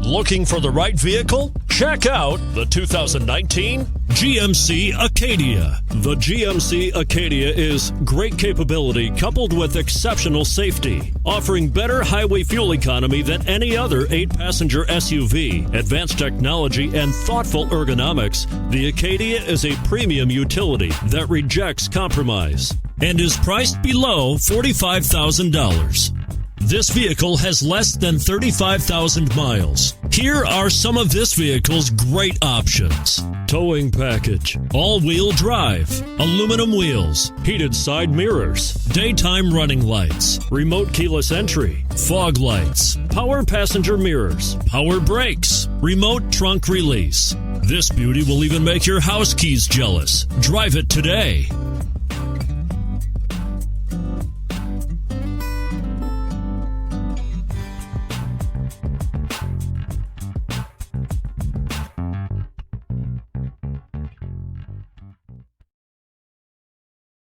Looking for the right vehicle? Check out the 2019 GMC Acadia. The GMC Acadia is great capability coupled with exceptional safety, offering better highway fuel economy than any other 8-passenger SUV. Advanced technology and thoughtful ergonomics, the Acadia is a premium utility that rejects compromise and is priced below $45,000. This vehicle has less than 35,000 miles. Here are some of this vehicle's great options: towing package, all-wheel drive, aluminum wheels, heated side mirrors, daytime running lights, remote keyless entry, fog lights, power passenger mirrors, power brakes, remote trunk release. This beauty will even make your house keys jealous. Drive it today.